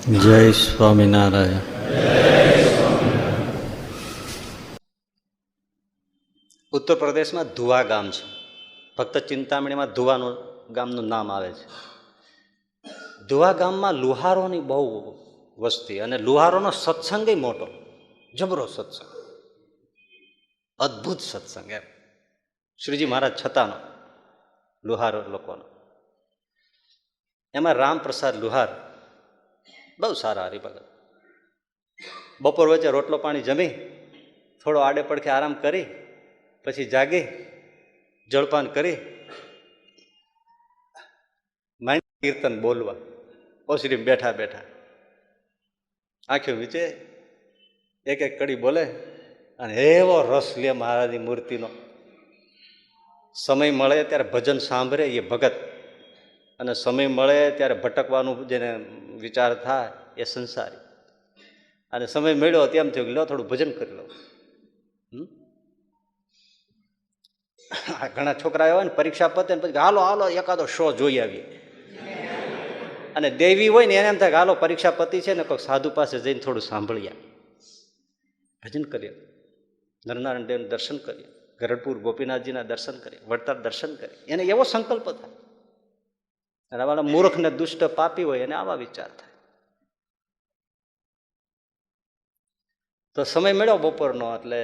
જય સ્વામિનારાયણ. ઉત્તર પ્રદેશમાં ધુવા ગામ છે. ફક્ત ચિંતામણીમાં ધુવાનું ગામનું નામ આવે છે. ધુવા ગામમાં લુહારોની બહુ વસ્તી અને લુહારોનો સત્સંગ મોટો, જબરો સત્સંગ, અદ્ભુત સત્સંગ. એમ શ્રીજી મહારાજ છતાંનો લુહારો લોકોનો. એમાં રામપ્રસાદ લુહાર બહુ સારા હરિભગત. બપોર વચ્ચે રોટલો પાણી જમી થોડો આડે પડખે આરામ કરી પછી જાગી જળપાન કરી માંડ કીર્તન બોલવા ઓસરીમાં બેઠા બેઠા આંખો વીચે એક એક કડી બોલે અને એવો રસ લે મહારાજની મૂર્તિનો. સમય મળે ત્યારે ભજન સાંભળે એ ભગત, અને સમય મળે ત્યારે ભટકવાનું જેને વિચાર થાય એ સંસારી. અને સમય મળ્યો તેમ થયું કે લો થોડું ભજન કરી લો. ઘણા છોકરા હોય ને પરીક્ષા પતે ને પછી હાલો હાલો એકાદો શો જોઈ આવીએ. અને દેવી હોય ને એને એમ થાય કે હાલો પરીક્ષા પતી છે ને કોઈક સાધુ પાસે જઈને થોડું સાંભળીએ, ભજન કરીએ, નરનારાયણ દેવનું દર્શન કરીએ, ગરડપુર ગોપીનાથજીના દર્શન કરીએ, વડતાલ દર્શન કરીએ. એને એવો સંકલ્પ થાય. અને આવા મૂર્ખ ને દુષ્ટ પાપી હોય એને આવા વિચાર થાય. તો સમય મળ્યો બપોરનો એટલે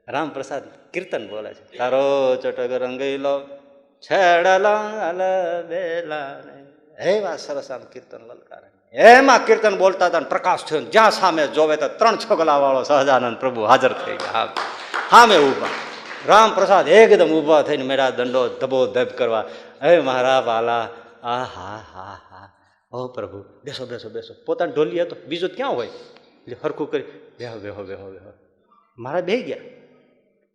રામપ્રસાદ કીર્તન બોલે છે. તારો ચટક રંગીલો છેડલા બેલા, એવા સરસ આમ કીર્તન લલકારે. એમાં કીર્તન બોલતા હતા પ્રકાશ થયો. જ્યાં સામે જોવે તો 3 છગલા વાળો સહજાનંદ પ્રભુ હાજર થઈ ગયા. સામે ઉભા રામપ્રસાદ એકદમ ઉભા થઈને મેરા દંડો ધબો ધબ કરવા. હે મારા વાલા, આ હા હા હા, ઓ પ્રભુ બેસો બેસો બેસો. પોતાની ઢોલી હતો, બીજું ક્યાં હોય, એટલે હરખું કરી બેહો બેહો બેહો બેહો. મારા બેહી ગયા.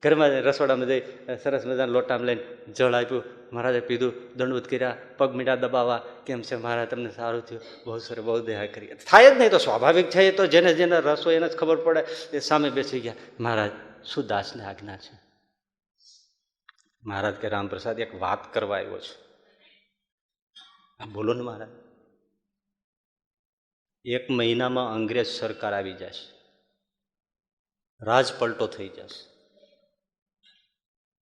ઘરમાં રસોડામાં જઈ સરસ મજાના લોટામાં લઈને જળ આપ્યું. મહારાજે પીધું, દંડવત કર્યા, પગ મીઠા દબાવવા. કેમ છે મહારાજ, તમને સારું થયું? બહુ સરસ, બહુ દયા કરી. થાય જ નહીં તો સ્વાભાવિક છે, એ તો જેને જેને રસ હોય એને જ ખબર પડે. એ સામે બેસી ગયા. મહારાજ શું દાસને આજ્ઞા છે? મહારાજ કે રામપ્રસાદ એક વાત કરવા આવ્યો છું. બોલો ને મહારાજ. 1 મહિનામાં અંગ્રેજ સરકાર આવી જશે, રાજ પલટો થઈ જશે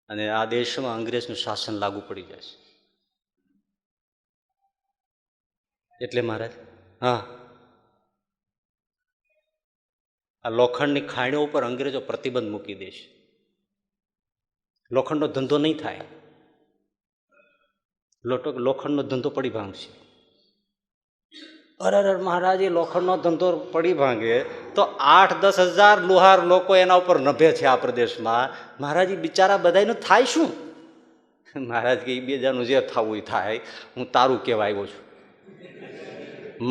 અને આ દેશમાં અંગ્રેજનું શાસન લાગુ પડી જશે. એટલે મહારાજ, હા, આ લોખંડની ખાણો ઉપર અંગ્રેજો પ્રતિબંધ મૂકી દેશે. લોખંડનો ધંધો નહીં થાય. લોખંડનો ધંધો પડી ભાંગશે. અરે મહારાજ, એ લોખંડનો ધંધો પડી ભાંગે તો 8-10 હજાર લુહાર લોકો એના ઉપર નભે છે આ પ્રદેશમાં. મહારાજ બિચારા બધાનું થાય શું? મહારાજ કે બીજાનું જે થવું એ થાય, હું તારું કહેવા આવ્યો છું.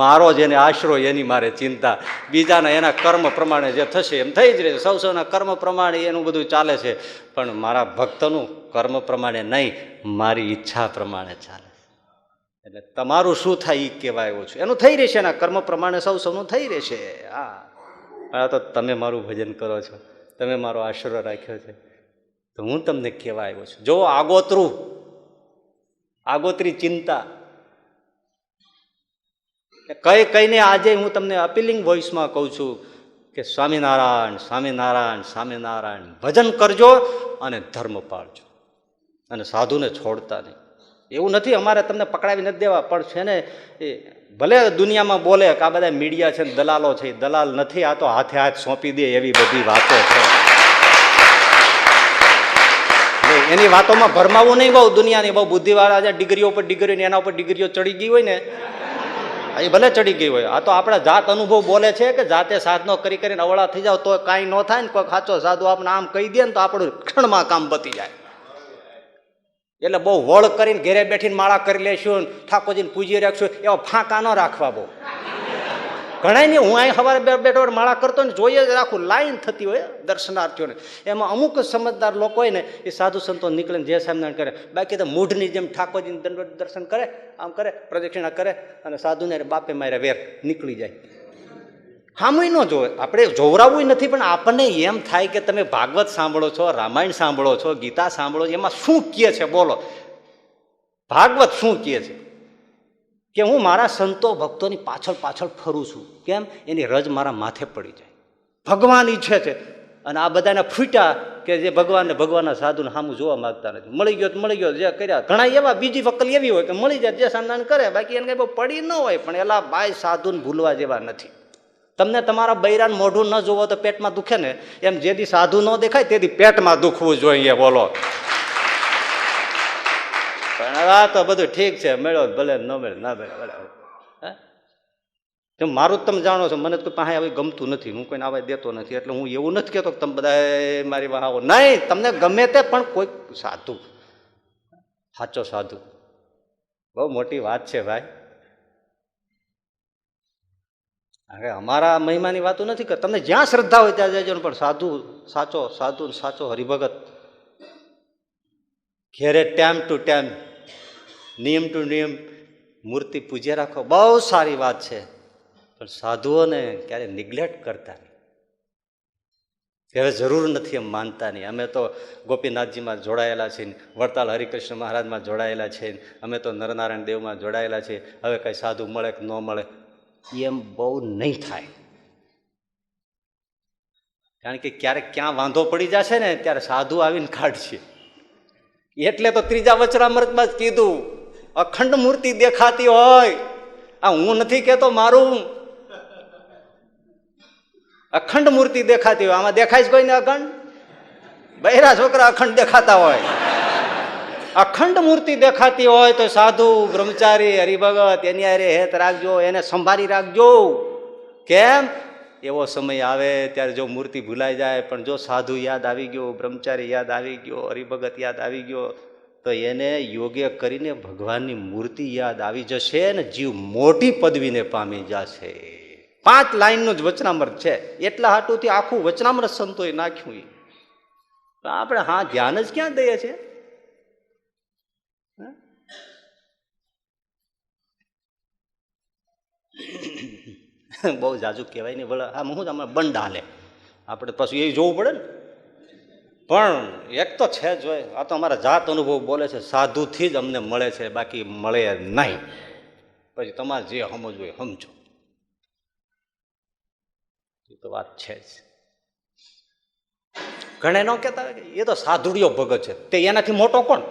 મારો જેને આશરો એની મારે ચિંતા. બીજાના એના કર્મ પ્રમાણે જે થશે એમ થઈ જ રહેશે. સૌના કર્મ પ્રમાણે એનું બધું ચાલે છે, પણ મારા ભક્તનું કર્મ પ્રમાણે નહીં, મારી ઈચ્છા પ્રમાણે ચાલે. એટલે તમારું શું થાય એ કહેવા આવ્યો છું. એનું થઈ રહેશે, એના કર્મ પ્રમાણે સૌનું થઈ રહેશે. હા, તો તમે મારું ભજન કરો છો, તમે મારો આશરો રાખ્યો છે, તો હું તમને કહેવા આવ્યો છું. જો આગોતરી ચિંતા કઈને આજે હું તમને અપીલિંગ વોઇસમાં કહું છું કે સ્વામિનારાયણ સ્વામિનારાયણ સ્વામિનારાયણ ભજન કરજો અને ધર્મ પાળજો અને સાધુને છોડતા નહીં. એવું નથી અમારે તમને પકડાવી નથી દેવા, પણ છે ને એ ભલે દુનિયામાં બોલે કે આ બધા મીડિયા છે ને દલાલો છે, દલાલ નથી. આ તો હાથે હાથ સોંપી દે એવી બધી વાતો છે. એની વાતોમાં ભરમાવું નહીં. બહુ દુનિયાની બહુ બુદ્ધિવાળા છે, ડિગ્રીઓ પર ડિગ્રીઓ, એના ઉપર ડિગ્રીઓ ચડી ગઈ હોય ને, એ ભલે ચડી ગઈ હોય. આ તો આપણા જાત અનુભવ બોલે છે કે જાતે સાધનો કરી કરીને અવળા થઈ જાવ તો કાંઈ ન થાય ને. કોઈ સાચો સાધુ આપણે આમ કહી દે ને તો આપણું ક્ષણમાં કામ પતી જાય. એટલે બહુ વળ કરીને ઘેરે બેઠીને માળા કરી લેશું, ઠાકોરજીને પૂજી રાખશું, એવા ફાંકા ન રાખવા. બહુ ઘણા નહીં. હું અહીં સવારે બેઠો માળા કરતો ને જોઈએ જ રાખું, લાઈન થતી હોય દર્શનાર્થીઓને. એમાં અમુક સમજદાર લોકો હોય ને એ સાધુ સંતો નીકળે જય સ્વામિનારાયણ કરે. બાકી તો મૂઢની જેમ ઠાકોરજીને દંડવત દર્શન કરે, આમ કરે, પ્રદક્ષિણા કરે અને સાધુને બાપે મારે વેર નીકળી જાય. હામુય ન જોવે. આપણે જોવરાવું નથી, પણ આપણને એમ થાય કે તમે ભાગવત સાંભળો છો, રામાયણ સાંભળો છો, ગીતા સાંભળો છો, એમાં શું કહે છે બોલો? ભાગવત શું કહે છે? કે હું મારા સંતો ભક્તોની પાછળ પાછળ ફરું છું. કેમ? એની રજ મારા માથે પડી જાય. ભગવાન ઈચ્છે છે. અને આ બધાને ફૂટ્યા કે જે ભગવાનને ભગવાનના સાધુને સામું જોવા માંગતા નથી. મળી ગયો તો મળી ગયો, જે કર્યા ઘણા એવા બીજી વકલ એવી હોય કે મળી જાય જે સંદાન કરે, બાકી એને કઈ બહુ પડી ન હોય. પણ એલા બાય સાધુને ભૂલવા જેવા નથી. તમને તમારા બૈરાન મોઢું ન જોવો તો પેટમાં દુખે ને, એમ જેથી સાધુ ન દેખાય તેથી પેટમાં દુખવું જોઈએ. બોલો. પણ આ તો બધું ઠીક છે, મળ્યો ભલે ન મળે ના મળે બરાબર. મારું તમે જાણો છો, મને તો પાસે આવી ગમતું નથી, હું કોઈને આવવા દેતો નથી. એટલે હું એવું નથી કહેતો કે તમે બધા મારી વાહ આવો, નહીં. તમને ગમે તે પણ કોઈ સાધુ, સાચો સાધુ બહુ મોટી વાત છે ભાઈ. હવે અમારા મહિમાની વાતો નથી કે તમને જ્યાં શ્રદ્ધા હોય ત્યાં જજો, પણ સાધુ સાચો હરિભગત ઘેરે ટાઈમ ટુ ટાઈમ, નિયમ ટુ નિયમ મૂર્તિ પૂજ્યા રાખો, બહુ સારી વાત છે. પણ સાધુઓને ક્યારે નિગ્લેક્ટ કરતા નહીં. ત્યારે જરૂર નથી એમ માનતા નહીં. અમે તો ગોપીનાથજીમાં જોડાયેલા છીએ, વડતાલ હરિકૃષ્ણ મહારાજમાં જોડાયેલા છીએ, અમે તો નરનારાયણ દેવમાં જોડાયેલા છીએ. હવે કંઈ સાધુ મળે કે ન મળે એમ બહુ નહીં થાય. કારણ કે ક્યારેક ક્યાં વાંધો પડી જશે ને ત્યારે સાધુ આવીને કાઢશે. એટલે તો ત્રીજા વચનામૃતમાં જ કીધું, અખંડ મૂર્તિ દેખાતી હોય, આ હું નથી કહેતો, મારું અખંડ મૂર્તિ દેખાતી હોય. આમાં દેખાય જ કોઈને અખંડ? બૈરા છોકરા અખંડ દેખાતા હોય. અખંડ મૂર્તિ દેખાતી હોય તો સાધુ બ્રહ્મચારી હરિભગત એની હારે હેત રાખજો, એને સંભાળી રાખજો. કેમ? એવો સમય આવે ત્યારે જો મૂર્તિ ભૂલાઈ જાય, પણ જો સાધુ યાદ આવી ગયો, બ્રહ્મચારી યાદ આવી ગયો, હરિભગત યાદ આવી ગયો, તો એને યોગ્ય કરીને ભગવાનની મૂર્તિ યાદ આવી જશે ને જીવ મોટી પદવીને પામી જશે. 5 લાઈનનું જ વચનામૃત છે, એટલા હાટુથી આખું વચનામૃત સંતોએ નાખ્યું. આપણે હા ધ્યાન જ ક્યાં દઈએ છીએ? બહુ જાજુ કહેવાય નહીં. ભલે આમ હું અમારે બંડ હાલે, આપણે પાછું એ જોવું પડે ને. પણ એક તો છે જ હોય, આ તો અમારા જાત અનુભવ બોલે છે, સાધુથી જ અમને મળે છે, બાકી મળે નહીં. પછી તમારે જે સમજવું હોય સમજો, એ તો વાત છે જ. ઘણા ન કહેતા એ તો સાધુડિયો ભગત છે, તે એનાથી મોટો કોણ?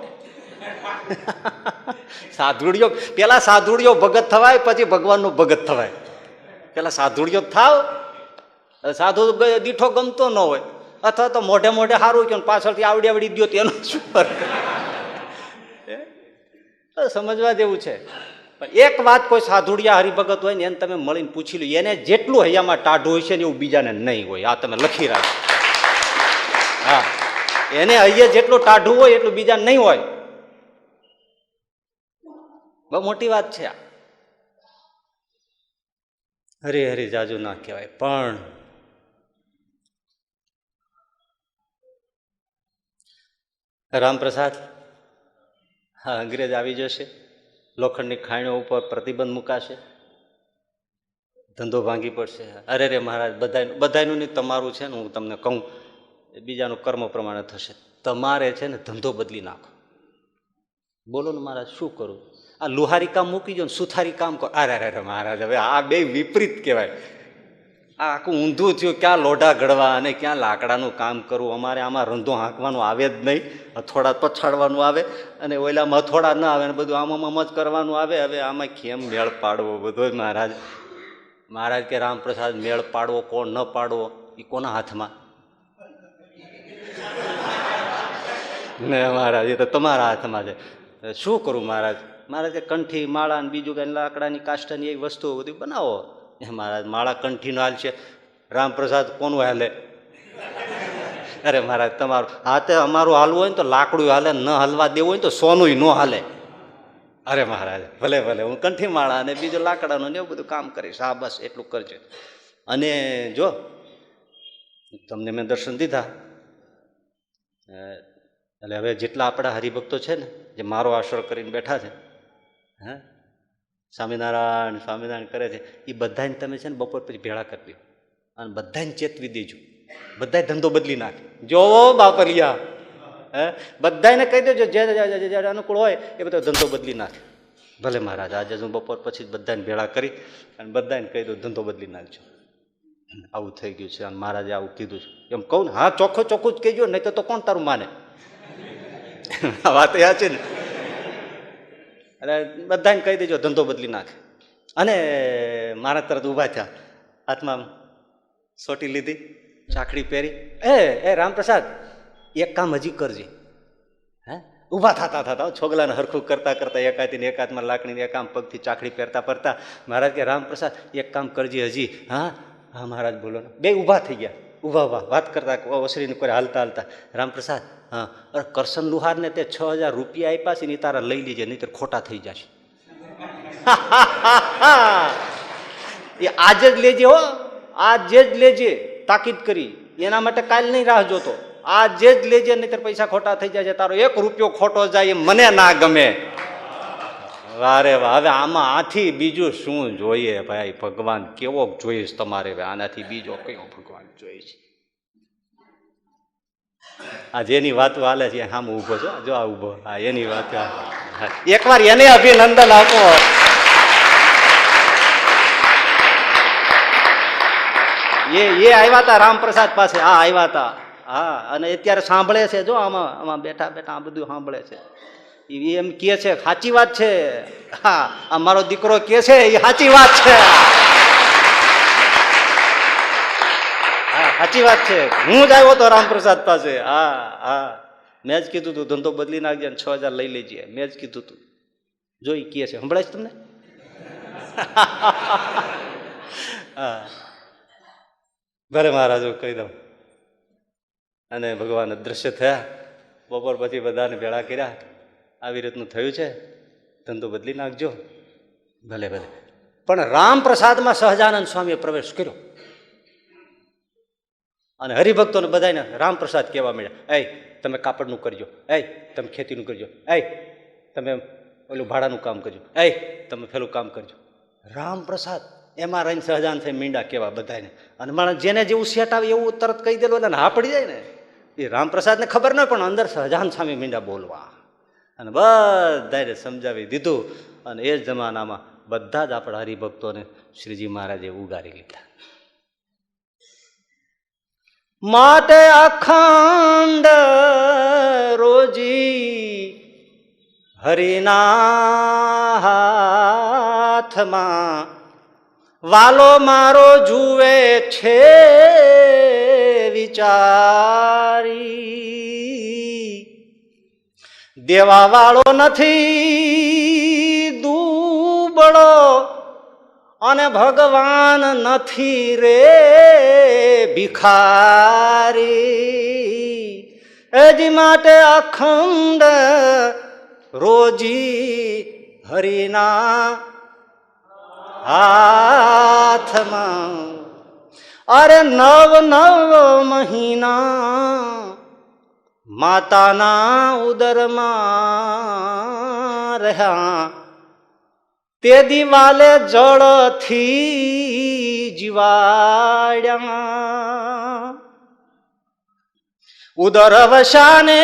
સાધુડિયો, પેલા સાધુડિયો ભગત થવાય, પછી ભગવાનનો ભગત થવાય. પેલા સાધુડિયો થાવ. સાધુ દીઠો ગમતો ન હોય, અથવા તો મોઢે મોઢે સારું કે પાછળથી આવડી દો તેનો શું ફરક? સમજવા જેવું છે. પણ એક વાત, કોઈ સાધુડિયા હરિભગત હોય ને એને તમે મળીને પૂછી લો, એને જેટલું હૈયામાં ટાઢું હોય છે ને એવું બીજાને નહીં હોય. આ તમે લખી રાખો. હા, એને હૈયે જેટલું ટાઢું હોય એટલું બીજા નહીં હોય. બહુ મોટી વાત છે આ. હરી હરી જાજુ ના કહેવાય. પણ રામપ્રસાદ, હા, અંગ્રેજ આવી જશે, લોખંડની ખાણીઓ ઉપર પ્રતિબંધ મુકાશે, ધંધો ભાંગી પડશે. અરે રે મહારાજ, બધાનું નહીં, તમારું છે ને, હું તમને કહું, બીજાનું કર્મ પ્રમાણે થશે. તમારે છે ને ધંધો બદલી નાખો. બોલો ને મહારાજ, શું કરું? આ લુહારી કામ મૂકી દો ને સુથારી કામ કરો. અરે અરે મહારાજ, હવે આ બે વિપરીત કહેવાય. આ આખું ઊંધું થયું. ક્યાં લોઢા ઘડવા અને ક્યાં લાકડાનું કામ કરવું. અમારે આમાં રંધો હાંકવાનું આવે જ નહીં, હથોડા પછાડવાનું આવે, અને ઓલામાં હથોડા ના આવે, ને બધું આમાં જ કરવાનું આવે. હવે આમાં કેમ મેળ પાડવો બધો? મહારાજ મહારાજ કે રામપ્રસાદ, મેળ પાડવો કોણ ન પાડવો એ કોના હાથમાં? ને મહારાજ, એ તો તમારા હાથમાં છે. શું કરું મહારાજ? મહારાજ કે કંઠી, માળા ને બીજું કઈ લાકડાની કાષ્ટની એવી વસ્તુઓ બધી બનાવો. મહારાજ માળા કંઠીનો હાલ છે, રામપ્રસાદ કોનું હાલે? અરે મહારાજ, તમારું હાથે અમારું હાલવું હોય ને તો લાકડું હાલે, ન હલવા દેવું હોય ને તો સોનું ન હાલે. અરે મહારાજ, ભલે ભલે, હું કંઠી માળા અને બીજું લાકડાનું ને એવું બધું કામ કરીશ. હા, બસ એટલું કરજો. અને જો તમને મેં દર્શન દીધા, એટલે હવે જેટલા આપણા હરિભક્તો છે ને, જે મારો આશરો કરીને બેઠા છે, હા, સ્વામિનારાયણ સ્વામિનારાયણ કરે છે, એ બધાને તમે છે ને બપોર પછી ભેળા કરી દો અને બધાને ચેતવી દેજો. બધા ધંધો બદલી નાખે. જોવો બાપરિયા, હે, બધાને કહી દેજો જે અનુકૂળ હોય એ બધો ધંધો બદલી નાખે. ભલે મહારાજ, આજે હું બપોર પછી બધાને ભેળા કરી અને બધાને કહી દઉં ધંધો બદલી નાખજો, આવું થઈ ગયું છે અને મહારાજે આવું કીધું છે એમ કહું ને. હા, ચોખ્ખું ચોખ્ખું જ કહેજો, નહીં તો કોણ તારું માને? વાત એ છે ને. અને બધાને કહી દેજો ધંધો બદલી નાખે. અને મારા તરત ઊભા થયા, હાથમાં સોટી લીધી, ચાકડી પહેરી. એ રામપ્રસાદ, એક કામ હજી કરજે. હે, ઊભા થતા છોગલાને હરખું કરતા કરતા એકાદીને એકાદમાં લાકડીને એક આમ પગથી ચાકડી પહેરતા પહેરતા મહારાજ કે રામપ્રસાદ એક કામ કરજે હજી. હા હા મહારાજ બોલો ને. બે ઊભા થઈ ગયા, ઊભા વાત કરતા ઓસરીને કોઈ હાલતા હાલતા. રામપ્રસાદ, હા, અરે કરશન લુહારને તે 6,000 રૂપિયા આપ્યા છે ને, તારા લઈ લીજે, નહીતર ખોટા થઈ જશે. એ આજે જ લેજે હો, આજે જ લેજે, તાકીદ કરી. એના માટે કાલ નહીં રાહ જોતો, આજે જ લેજે, નહીતર પૈસા ખોટા થઈ જાય છે. તારો 1 રૂપિયો ખોટો જાય એ મને ના ગમે. વારે વાહ, હવે આમાં આથી બીજું શું જોઈએ ભાઈ? ભગવાન કેવો જોઈશ તમારે? આનાથી બીજો કયો ભગવાન જોઈશ? આ જેની વાતો હાલે છે આમ ઉભો છો, જો આ ઉભો, હા એની વાત. એકવાર એને અભિનંદન આપો. એ આવ્યા હતા રામપ્રસાદ પાસે, હા આવ્યા હતા. હા, અને અત્યારે સાંભળે છે, જો આમાં બેઠા બેઠા આ બધું સાંભળે છે. એમ કે છે સાચી વાત છે. હા, આ મારો દીકરો કે છે એ સાચી વાત છે. હા, સાચી વાત છે. હું જ આવ્યો હતો રામપ્રસાદ પાસે. હા હા, મેં જ કીધું તું ધંધો બદલી નાખજે ને 6,000 લઈ લેજે, મેં જ કીધું તું. જો એ કે છે, સંભળાય છે તમને? હા, ભલે મહારાજ કહી દઉં. અને ભગવાન અદૃશ્ય થયા. બપોર પછી બધાને ભેળા કર્યા. આવી રીતનું થયું છે, ધંધો બદલી નાખજો. ભલે ભલે. પણ રામપ્રસાદમાં સહજાનંદ સ્વામીએ પ્રવેશ કર્યો અને હરિભક્તોને બધાને રામપ્રસાદ કહેવા મળ્યા. તમે કાપડનું કરજો, તમે ખેતીનું કરજો, તમે ઓલું ભાડાનું કામ કરજો, તમે પેલું કામ કરજો. રામપ્રસાદ એમાં રહીને સહજાન થઈ મીંડા કહેવા બધાને. અને માણસ જેને જેવું સેટ આવે એવું તરત કહી દેલો એટલે હા પડી જાય ને. એ રામપ્રસાદને ખબર ન પણ અંદર સહજાન સ્વામી મીંડા બોલવા. અને બધાને સમજાવી દીધું. અને એ જ જમાનામાં બધા જ આપણા હરિભક્તોને શ્રીજી મહારાજે ઉગારી લીધા. માટે અખંડ રોજી હરિના હાથમાં વાલો મારો જુએ છે વિચારી. દેવા વાળો નથી દુબળો અને ભગવાન નથી રે ભિખારી. એજી માટે અખંડ રોજી હરિના હાથમાં. અરે 9 મહિના માતાના ઉદરમાં રહ્યા. તે દિવાલે જળથી જીવાડ્યા. ઉદર વસાને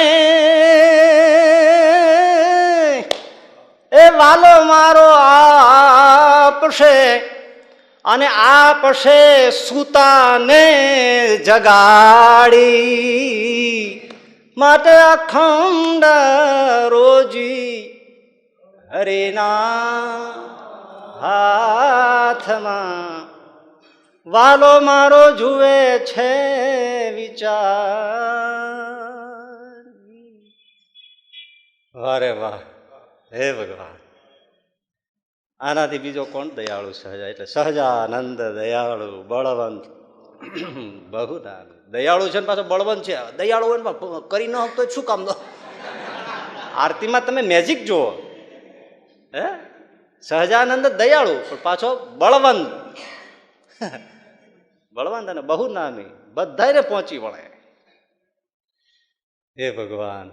એ વાલો મારો આપશે અને આપશે સૂતાને જગાડી. માટે અખંડ રોજી હરિના હાથમાં વાલો મારો જુએ છે વિચાર. વારે વાહ, હે ભગવાન! આનાથી બીજો કોણ દયાળુ સહજા? એટલે સહજાનંદ દયાળુ બળવંત બહુ દયાળુ છે ને પાછો બળવંત છે. દયાળુ હોય ને કરી ન હકતો શું કામ દો? આરતીમાં તમે મેજિક જુઓ. હે, સહજાનંદ દયાળુ પણ પાછો બળવંત. બળવંત અને બહુ નામી બધાને પહોંચી વળે. હે ભગવાન!